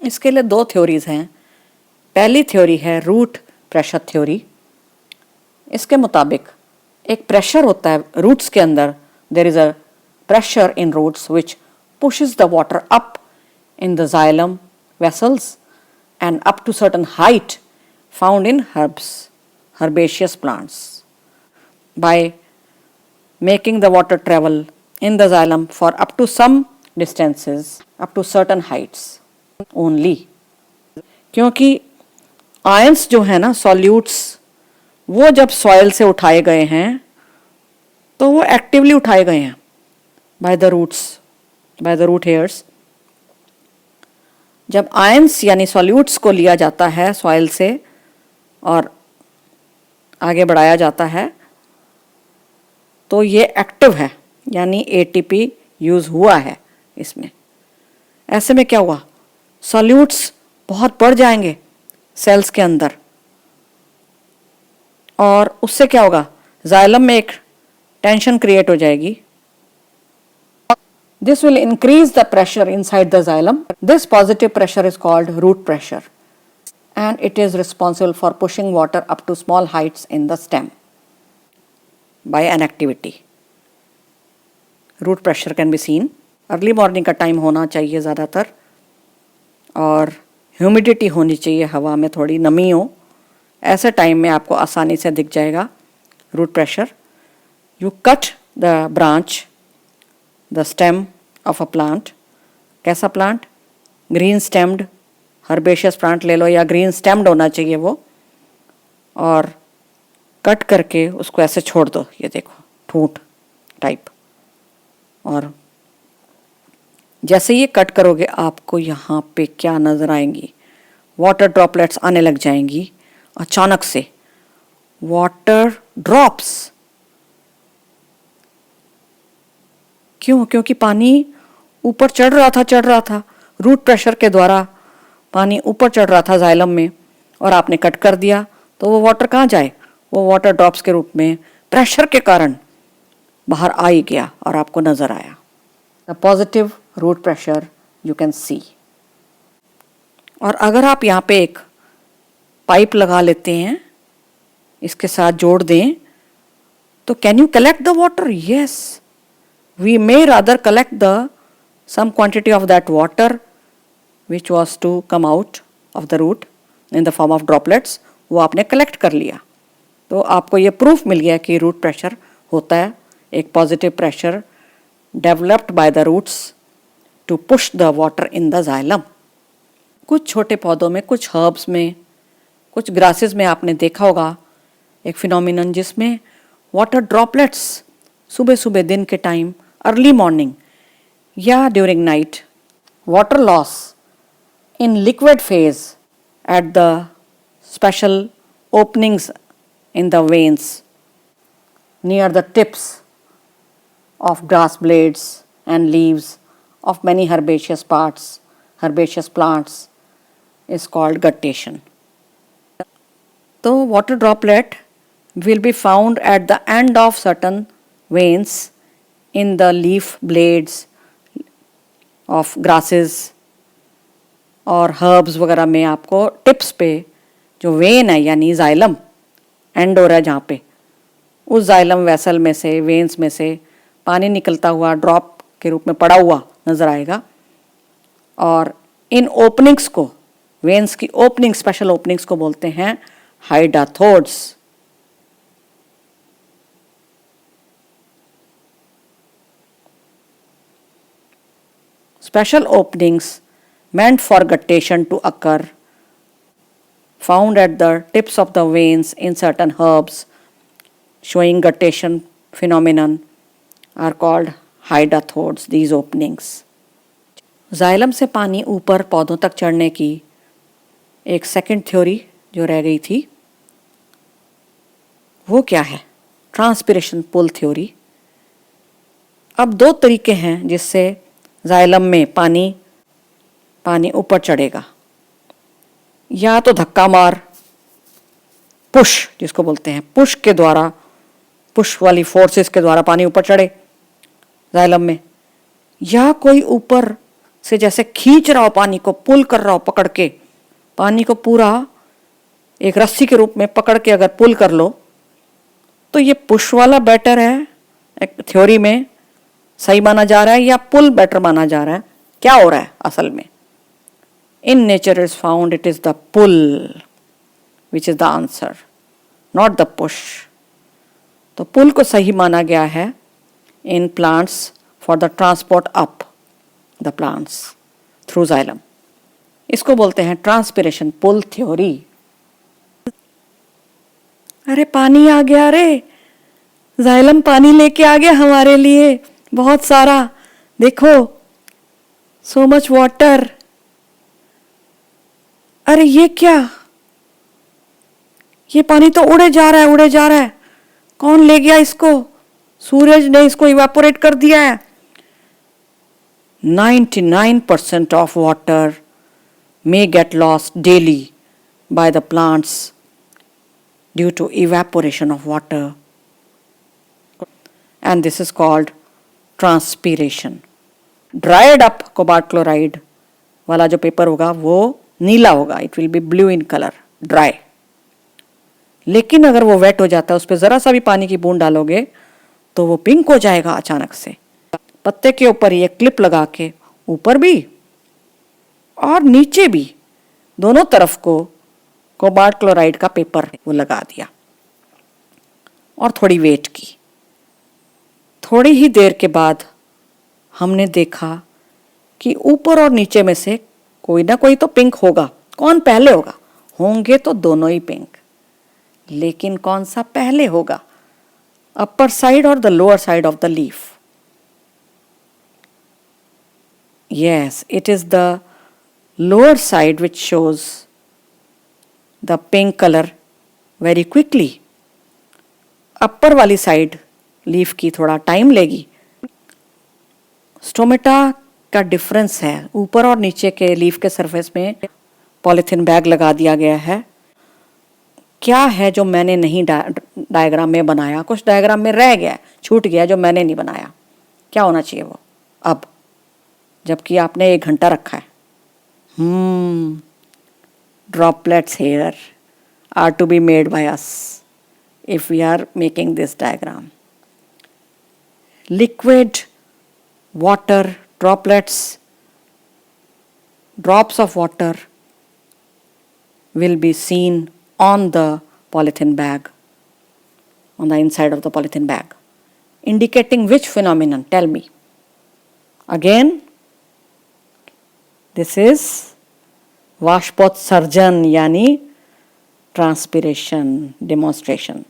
इसके लिए दो थ्योरीज हैं। पहली थ्योरी है रूट प्रेशर थ्योरी। इसके मुताबिक एक प्रेशर होता है रूट्स के अंदर। There is a pressure in roots which pushes the water up in the xylem vessels and up to certain height found in herbaceous plants. By making the water travel in the xylem for up to some distances, up to certain heights only. क्योंकि ions जो है ना solutes, वो जब soil से उठाए गए हैं तो वो एक्टिवली उठाए गए हैं by the roots, by the root hairs. जब आयंस यानी सॉल्यूट्स को लिया जाता है सॉइल से और आगे बढ़ाया जाता है तो ये एक्टिव है, यानी एटीपी यूज हुआ है इसमें। ऐसे में क्या हुआ, सॉल्यूट्स बहुत बढ़ जाएंगे सेल्स के अंदर और उससे क्या होगा, जाइलम में एक टेंशन क्रिएट हो जाएगी। This will increase the pressure inside the xylem. This positive pressure is called root pressure and it is responsible for pushing water up to small heights in the stem by an activity. Root pressure can be seen. Early morning का time होना चाहिए ज़्यादातर और humidity होनी चाहिए, हवा में थोड़ी नमी हो। ऐसे टाइम में आपको आसानी से दिख जाएगा root pressure. You cut the branch, the stem of a plant. कैसा plant, green stemmed herbaceous plant ले लो या ग्रीन स्टेम्ड होना चाहिए वो, और कट करके उसको ऐसे छोड़ दो, ये देखो ठूंठ टाइप। और जैसे ये कट करोगे आपको यहाँ पे क्या नज़र आएंगी, वाटर ड्रॉपलेट्स आने लग जाएंगी अचानक से, वाटर ड्रॉप्स। क्यों? क्योंकि पानी ऊपर चढ़ रहा था रूट प्रेशर के द्वारा, पानी ऊपर चढ़ रहा था जाइलम में और आपने कट कर दिया तो वो वाटर कहाँ जाए, वो वाटर ड्रॉप्स के रूप में प्रेशर के कारण बाहर आ ही गया और आपको नज़र आया। The positive root pressure you can see. और अगर आप यहाँ पे एक पाइप लगा लेते हैं, इसके साथ जोड़ दें, तो can you collect the water? Yes, we may rather collect some quantity of that water which was to come out of the root in the form of droplets, वो आपने कलेक्ट कर लिया। तो आपको ये प्रूफ मिल गया कि रूट प्रेशर होता है एक positive pressure developed by the roots to push the water in the xylem. कुछ छोटे पौधों में, कुछ हर्ब्स में, कुछ ग्रासेस में आपने देखा होगा एक फिनोमिनन जिसमें वाटर ड्रॉपलेट्स सुबह सुबह दिन के टाइम, अर्ली मॉर्निंग या during night, water loss in liquid phase at the special openings in the veins near the tips of grass blades and leaves of many herbaceous plants is called guttation. So water droplet will be found at the end of certain veins in the leaf blades of grasses और herbs वगैरह में आपको tips पे जो when है यानी xylem and हो रहा है जहाँ पे, उस जाइलम वेसल में से, वेन्स में से पानी निकलता हुआ ड्रॉप के रूप में पड़ा हुआ नज़र आएगा। और इन ओपनिंग्स को, वेन्स की ओपनिंग, स्पेशल ओपनिंग्स को बोलते हैं hydathodes. Special openings meant for guttation to occur found at the tips of the veins in certain herbs showing guttation phenomenon are called hydathodes. These openings. Xylem से पानी ऊपर पौधों तक चढ़ने की एक सेकंड थ्योरी जो रह गई थी वो क्या है? Transpiration pull theory. अब दो तरीके हैं जिससे जाइलम में पानी ऊपर चढ़ेगा। या तो धक्का मार, पुश जिसको बोलते हैं, पुश के द्वारा, पुश वाली फोर्सेस के द्वारा पानी ऊपर चढ़े जाइलम में, या कोई ऊपर से जैसे खींच रहा हो पानी को, पुल कर रहा हो पकड़ के, पानी को पूरा एक रस्सी के रूप में पकड़ के अगर पुल कर लो, तो ये पुश वाला बेटर है, एक थ्योरी में सही माना जा रहा है, या पुल बेटर माना जा रहा है? क्या हो रहा है असल में? In nature is found it is the pull which is the answer, not the push. तो पुल को सही माना गया है in plants for the transport up the plants through xylem. इसको बोलते हैं ट्रांसपिरेशन पुल थ्योरी। अरे पानी आ गया रे, जाइलम पानी लेके आ गया हमारे लिए, बहुत सारा, देखो, सो मच वाटर। अरे ये क्या, ये पानी तो उड़े जा रहा है, उड़े जा रहा है, कौन ले गया इसको? सूरज ने इसको इवेपोरेट कर दिया है। 99% of water may get lost daily by the plants due to evaporation of water, and this is called transpiration. Dried up cobalt chloride वाला जो पेपर होगा वो नीला होगा, it will be blue in color, dry. लेकिन अगर वो wait हो जाता है, उस पर जरा सा भी पानी की बूंद डालोगे तो वो पिंक हो जाएगा अचानक से। पत्ते के ऊपर ये क्लिप लगा के ऊपर भी और नीचे भी दोनों तरफ को कोबाल्ट क्लोराइड का पेपर वो लगा दिया और थोड़ी वेट की। थोड़ी ही देर के बाद हमने देखा कि ऊपर और नीचे में से कोई ना कोई तो पिंक होगा। कौन पहले होगा? होंगे तो दोनों ही पिंक, लेकिन कौन सा पहले होगा, अपर साइड और the lower side of the leaf? Yes, it is the lower side which shows the pink color very quickly. अपर वाली साइड लीफ की थोड़ा टाइम लेगी। स्टोमेटा का डिफरेंस है, ऊपर और नीचे के लीफ के सरफेस में पॉलीथीन बैग लगा दिया गया है। क्या है जो मैंने नहीं डायग्राम में बनाया? कुछ डायग्राम में रह गया, छूट गया जो मैंने नहीं बनाया। क्या होना चाहिए वो अब, जबकि आपने 1 घंटा रखा है? Droplets here are to be made by us if we are making this diagram. Liquid water droplets, drops of water will be seen on the polythene bag, on the inside of the polythene bag, indicating which phenomenon? Tell me. Again, this is Vashpotsarjan yani transpiration demonstration.